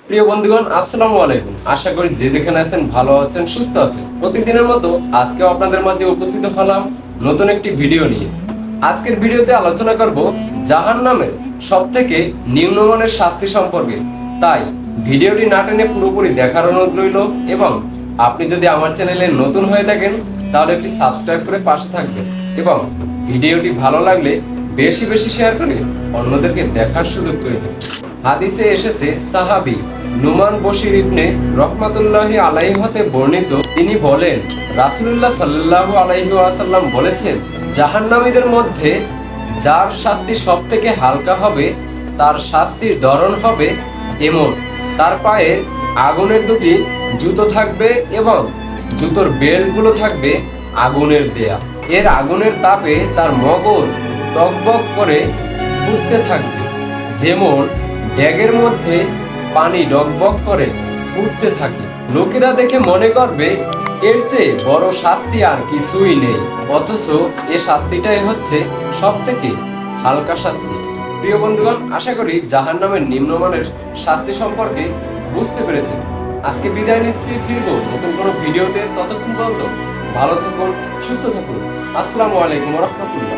প্রিয় বন্ধুগণ, আসসালামু আলাইকুম। আশা করি যে যেখানে আছেন ভালো আছেন, সুস্থ আছেন। প্রতিদিনের মতো আজকেও আপনাদের মাঝে উপস্থিত হলাম নতুন একটি ভিডিও নিয়ে। আজকের ভিডিওতে আলোচনা করব জাহান্নামের সবথেকে নিম্নমানের শাস্তি সম্পর্কে। তাই ভিডিওটি না টেনে পুরোপুরি দেখার অনুরোধ রইল, এবং আপনি যদি আমার চ্যানেলে নতুন হয়ে থাকেন তাহলে একটি সাবস্ক্রাইব করে পাশে থাকবেন, এবং ভিডিওটি ভালো লাগলে বেশি বেশি শেয়ার করে অন্যদেরকে দেখার সুযোগ করে দেবেন। হাদিসে এসেছে, সাহাবী নুমান বশির ইবনে রহমাতুল্লাহি আলাইহি হতে বর্ণিত, তিনি বলেন, রাসূলুল্লাহ সাল্লাল্লাহু আলাইহি ওয়াসাল্লাম বলেছেন, জাহান্নামীদের মধ্যে যার শাস্তি সবথেকে হালকা হবে তার শাস্তির ধরন হবে এমন: তার পায়ে আগুনের দুটি জুতো থাকবে এবং জুতোর বেল্টগুলো থাকবে আগুনের দেয়া। এর আগুনের তাপে তার মগজ টকবক করে ফুটতে থাকবে, যেমন ড্যাগের মধ্যে পানি ডকবক করে ফুটতে থাকে। লোকেরা দেখে মনে করবে এর চেয়ে বড় শাস্তি আর কিছুই নেই, অথচ এ শাস্তিটাই হচ্ছে সব থেকে হালকা শাস্তি। প্রিয় বন্ধুগণ, আশা করি জাহান্নামের নিম্নমানের শাস্তি সম্পর্কে বুঝতে পেরেছেন। আজকে বিদায় নিচ্ছি, ফিরবো নতুন কোনো ভিডিওতে। ততক্ষণ পর্যন্ত ভালো থাকুন, সুস্থ থাকুন। আসসালামু আলাইকুম ওয়া রাহমাতুল্লাহ।